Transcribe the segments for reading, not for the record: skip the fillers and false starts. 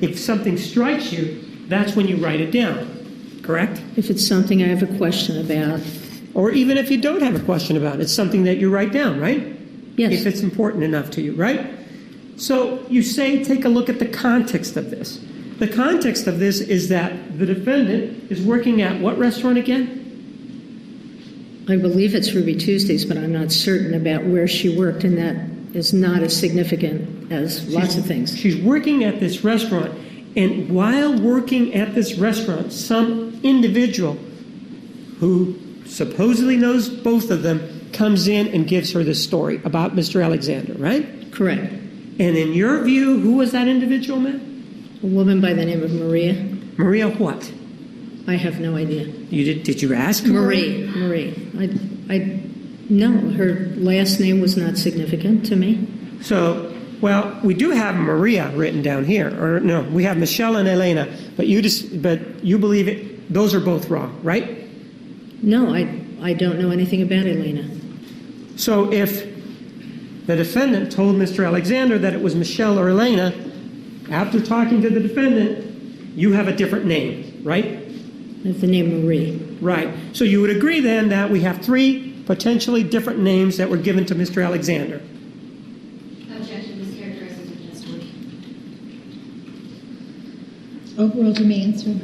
if something strikes you, that's when you write it down, correct? If it's something I have a question about. Or even if you don't have a question about it, it's something that you write down, right? Yes. If it's important enough to you, right? So you say, take a look at the context of this. The context of this is that the defendant is working at what restaurant again? I believe it's Ruby Tuesdays, but I'm not certain about where she worked, and that is not as significant as lots of things. She's working at this restaurant, and while working at this restaurant, some individual who supposedly knows both of them comes in and gives her this story about Mr. Alexander, right? Correct. And in your view, who was that individual, ma'am? A woman by the name of Maria. Maria what? I have no idea. You did you ask her? Marie. No, her last name was not significant to me. So, well, we do have Maria written down here, or no, we have Michelle and Elena, but you believe it, those are both wrong, right? No, I don't know anything about Elena. So if the defendant told Mr. Alexander that it was Michelle or Elena, after talking to the defendant, you have a different name, right? I have the name Marie. Right. So you would agree then that we have 3 potentially different names that were given to Mr. Alexander. Objection, mischaracterizes your testimony. Overruled, you may answer.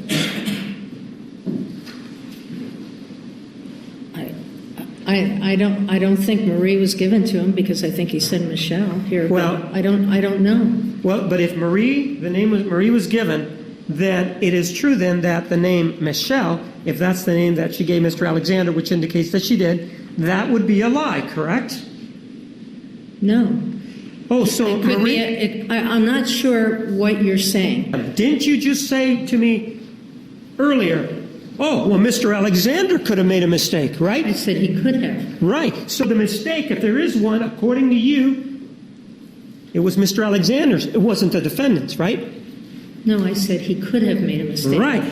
I don't think Marie was given to him because I think he said Michelle here. Well, but I don't know. Well, but if the name was Marie was given, then it is true then that the name Michelle, if that's the name that she gave Mr. Alexander, which indicates that she did, that would be a lie, correct? No. Oh, so It could Marie, I'm not sure what you're saying. didn't you just say to me earlier, oh, well, Mr. Alexander could have made a mistake, right? I said he could have. Right. So the mistake, if there is one, according to you, it was Mr. Alexander's. It wasn't the defendant's, right? No, I said he could have made a mistake. Right.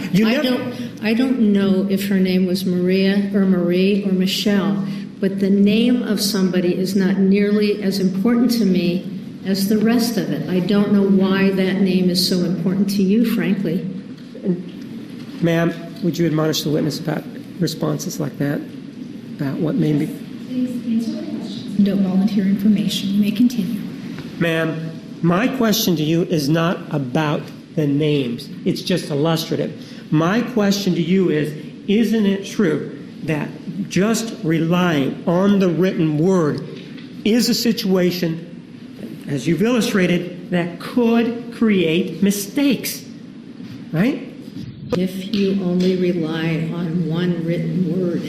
I don't know if her name was Maria or Marie or Michelle, but the name of somebody is not nearly as important to me as the rest of it. I don't know why that name is so important to you, frankly. Ma'am, would you admonish the witness about responses like that? About what may be... Please answer the question. Don't volunteer information. You may continue. Ma'am, my question to you is not about the names. It's just illustrative. My question to you is, isn't it true that just relying on the written word is a situation, as you've illustrated, that could create mistakes, right? If you only rely on one written word.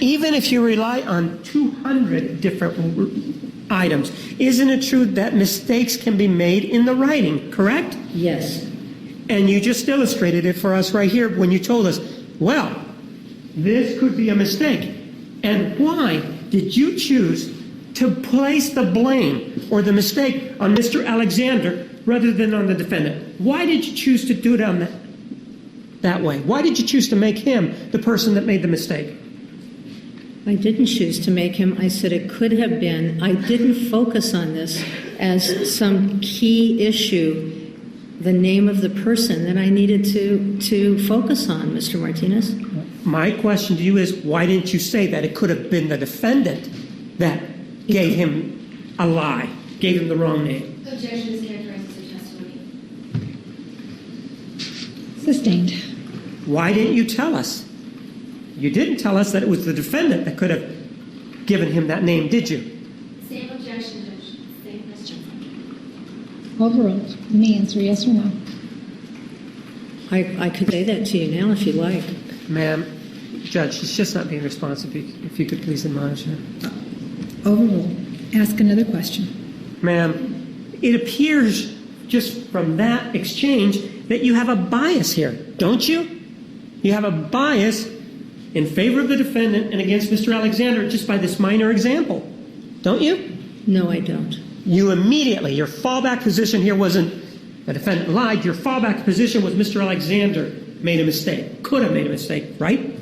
Even if you rely on 200 different items, isn't it true that mistakes can be made in the writing, correct? Yes. And you just illustrated it for us right here when you told us, well, this could be a mistake. And why did you choose to place the blame or the mistake on Mr. Alexander rather than on the defendant? Why did you choose to do it that way? Why did you choose to make him the person that made the mistake? I didn't choose to make him. I said it could have been. I didn't focus on this as some key issue, the name of the person that I needed to focus on, Mr. Martinez. My question to you is, why didn't you say that it could have been the defendant that gave him a lie, gave him the wrong name? Objection, mischaracterizes your testimony. Sustained. Why didn't you tell us? You didn't tell us that it was the defendant that could have given him that name, did you? Same objection, Judge. Same question. Overruled. You may answer yes or no. I could say that to you now if you like. Ma'am, Judge, she's just not being responsive. If you could please admonish her. Overruled. Ask another question. Ma'am, it appears just from that exchange that you have a bias here, don't you? You have a bias in favor of the defendant and against Mr. Alexander just by this minor example, don't you? No, I don't. You immediately, your fallback position here wasn't the defendant lied, your fallback position was Mr. Alexander made a mistake, could have made a mistake, right?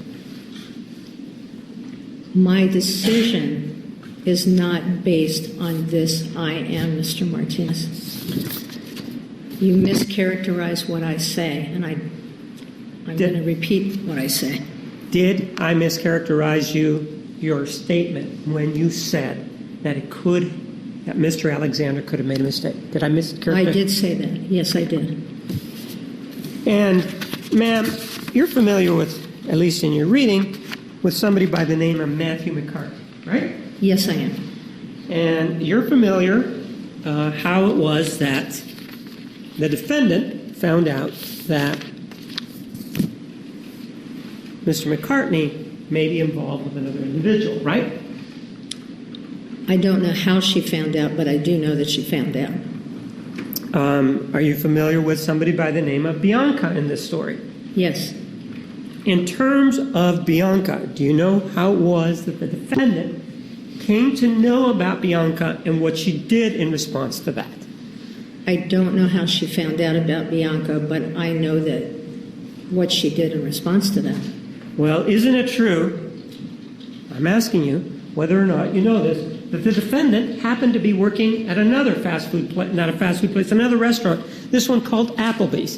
My decision is not based on this I am Mr. Martinez. You mischaracterize what I say, and I'm going to repeat what I say. Did I mischaracterize your statement when you said that that Mr. Alexander could have made a mistake? Did I mischaracterize? I did say that. Yes, I did. And, ma'am, you're familiar with, at least in your reading, with somebody by the name of Matthew McCarthy, right? Yes, I am. And you're familiar how it was that the defendant found out that Mr. McCartney may be involved with another individual, right? I don't know how she found out, but I do know that she found out. Are you familiar with somebody by the name of Bianca in this story? Yes. In terms of Bianca, do you know how it was that the defendant came to know about Bianca and what she did in response to that? I don't know how she found out about Bianca, but I know that what she did in response to that. Well, isn't it true, I'm asking you whether or not you know this, that the defendant happened to be working at another fast food place, not a fast food place, another restaurant, this one called Applebee's.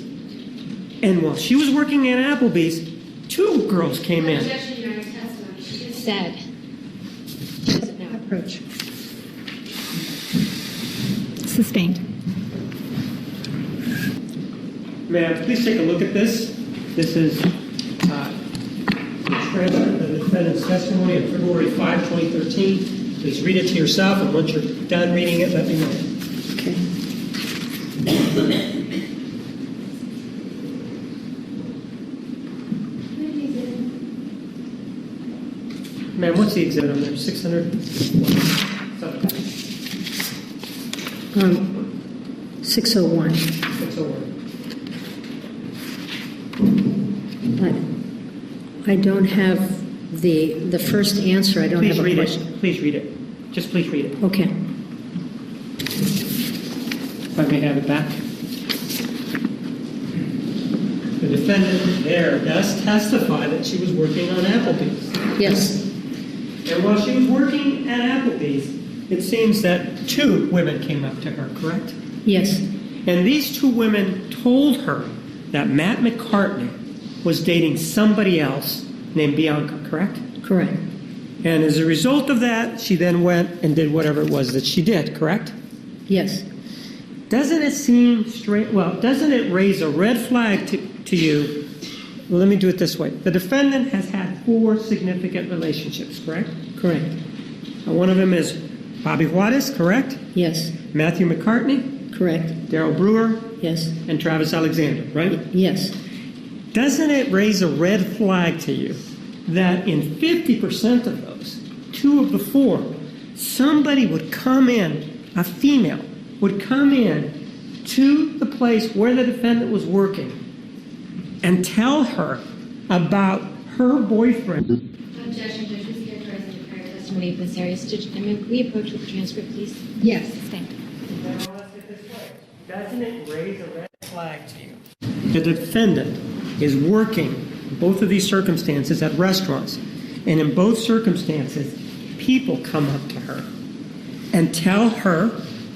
And while she was working at Applebee's, 2 girls came in. Objection, Your Honor, testimony. She just Said. doesn't know. Approach. Sustained. Ma'am, please take a look at this. This is the transcript of the defendant's testimony on February 5, 2013. Please read it to yourself, and once you're done reading it, let me know. Okay. Ma'am, what's the exhibit on there? 600? 601. 601. I don't have the first answer. I don't Please have a read question. it. Please read it. Just please read it. Okay. If I may have it back. The defendant there does testify that she was working on Applebee's. Yes. And while she was working at Applebee's, it seems that 2 women came up to her, correct? Yes. And these 2 women told her that Matt McCartney was dating somebody else named Bianca, correct? Correct. And as a result of that, she then went and did whatever it was that she did, correct? Yes. Doesn't it seem strange? Well, doesn't it raise a red flag to you? Well, let me do it this way. The defendant has had 4 significant relationships, correct? Correct. One of them is Bobby Juarez, correct? Yes. Matthew McCartney, Correct. Daryl Brewer, Yes. and Travis Alexander, right? Yes. Doesn't it raise a red flag to you that in 50% of those, 2 of the 4, somebody would come in, a female, would come in to the place where the defendant was working and tell her about her boyfriend? Objection, Judge, was characterizing the prior testimony of Ms. Arias. Judge, can we approach with the transcript, please? Yes. Sustained. Doesn't it raise a red flag to you? The defendant is working in both of these circumstances at restaurants, and in both circumstances, people come up to her and tell her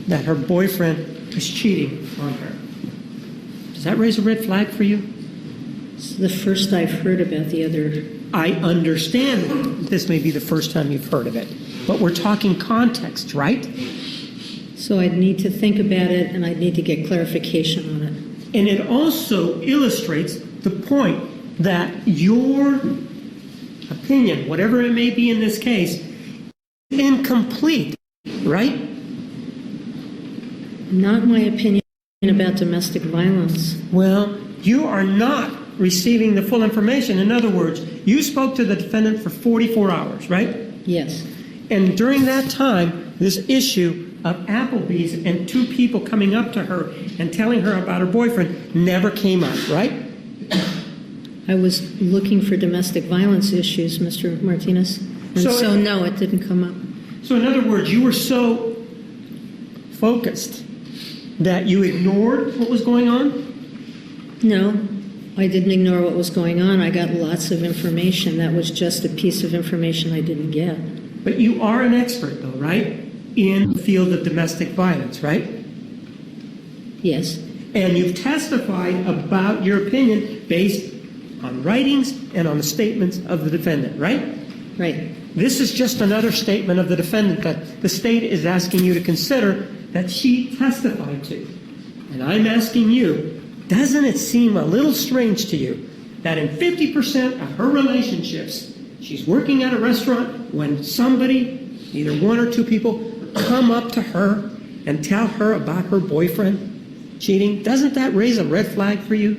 that her boyfriend is cheating on her. Does that raise a red flag for you? It's the first I've heard about the other. I understand this may be the first time you've heard of it, but we're talking context, right? So I'd need to think about it, and I'd need to get clarification on it. And it also illustrates the point that your opinion, whatever it may be in this case, is incomplete, right? Not my opinion about domestic violence. Well, you are not receiving the full information. In other words, you spoke to the defendant for 44 hours, right? Yes. And during that time, this issue of Applebee's and 2 people coming up to her and telling her about her boyfriend never came up, right? I was looking for domestic violence issues, Mr. Martinez. And so no, it didn't come up. So in other words, you were so focused that you ignored what was going on? No, I didn't ignore what was going on. I got lots of information. That was just a piece of information I didn't get. But you are an expert, though, right? In the field of domestic violence, right? Yes. And you've testified about your opinion based on writings and on the statements of the defendant, right? Right. This is just another statement of the defendant that the state is asking you to consider that she testified to. And I'm asking you, doesn't it seem a little strange to you that in 50% of her relationships, she's working at a restaurant when somebody, either one or two people, come up to her and tell her about her boyfriend cheating? Doesn't that raise a red flag for you?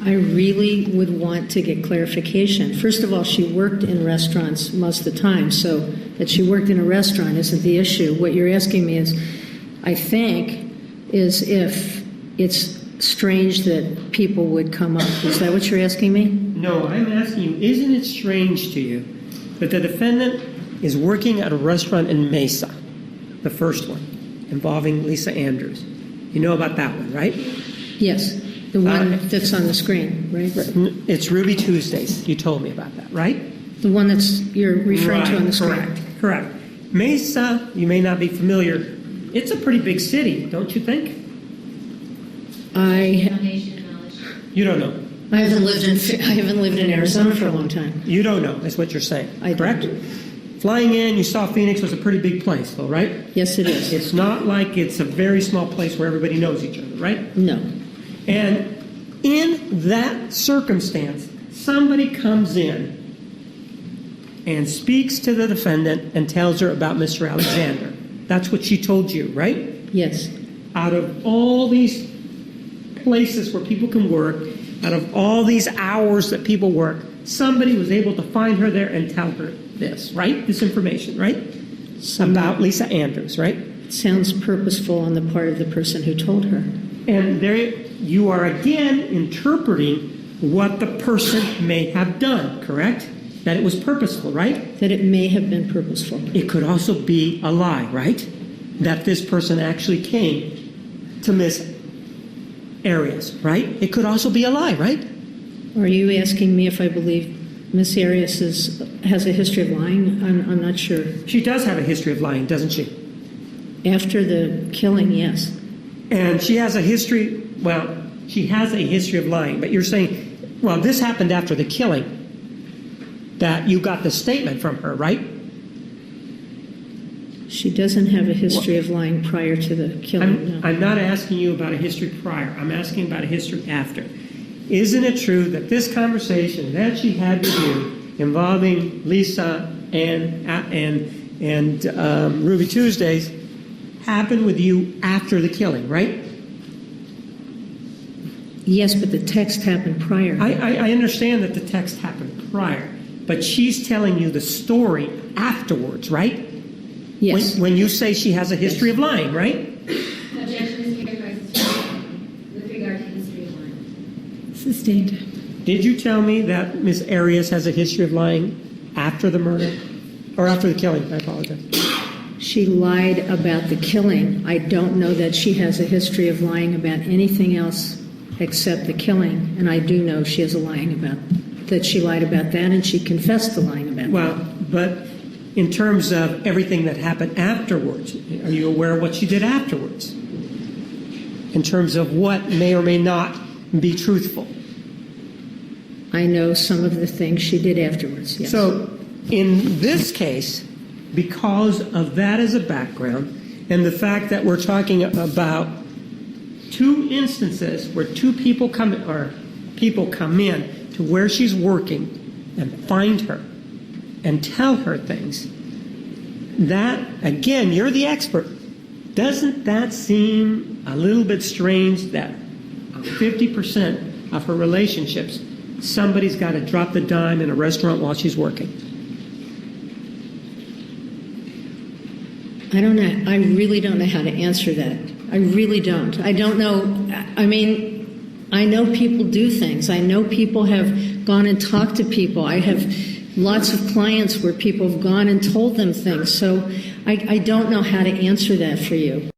I really would want to get clarification. First of all, she worked in restaurants most of the time, so that she worked in a restaurant isn't the issue. What you're asking me is, I think, is if it's strange that people would come up. Is that what you're asking me? No, I'm asking you, isn't it strange to you that the defendant is working at a restaurant in Mesa, the first one, involving Lisa Andrews? You know about that one, right? Yes, the one that's on the screen, right? It's Ruby Tuesdays. You told me about that, right? The one you're referring to on the screen. Correct. Mesa, you may not be familiar. It's a pretty big city, don't you think? Foundation knowledge. You don't know. I haven't lived in Arizona for a long time. You don't know, is what you're saying, correct? Flying in, you saw Phoenix was a pretty big place, though, right? Yes, it is. It's not like it's a very small place where everybody knows each other, right? No. And in that circumstance, somebody comes in and speaks to the defendant and tells her about Mr. Alexander. That's what she told you, right? Yes. Out of all these places where people can work, out of all these hours that people work, somebody was able to find her there and tell her this, right? This information, right? About Lisa Andrews, right? Sounds purposeful on the part of the person who told her. And there you are again interpreting what the person may have done, correct? That it was purposeful, right? That it may have been purposeful. It could also be a lie, right? That this person actually came to Miss Arias, right? It could also be a lie, right? Are you asking me if I believe Miss Arias has a history of lying? I'm not sure. She does have a history of lying, doesn't she? After the killing, yes. And she has a history, she has a history of lying, but you're saying, well, this happened after the killing, that you got the statement from her, right? She doesn't have a history of lying prior to the killing, no. I'm not asking you about a history prior. I'm asking about a history after. Isn't it true that this conversation that she had with you involving Lisa and Ruby Tuesdays happened with you after the killing, right? Yes, but the text happened prior. I understand that the text happened prior, but she's telling you the story afterwards, right? Yes. When you say she has a history of lying, right? Objection is characterized with regard to history of lying. Sustained. Did you tell me that Ms. Arias has a history of lying after the murder? Or after the killing, I apologize. She lied about the killing. I don't know that she has a history of lying about anything else except the killing. And I do know she has a lying about that. She lied about that, and she confessed to lying about that. Well, but in terms of everything that happened afterwards, are you aware of what she did afterwards? In terms of what may or may not be truthful? I know some of the things she did afterwards, yes. So in this case, because of that as a background, and the fact that we're talking about two instances where people come in to where she's working and find her and tell her things, that, again, you're the expert. Doesn't that seem a little bit strange that 50% of her relationships, somebody's got to drop the dime in a restaurant while she's working? I don't know. I really don't know how to answer that. I really don't. I don't know. I mean, I know people do things. I know people have gone and talked to people. I have lots of clients where people have gone and told them things. So I don't know how to answer that for you.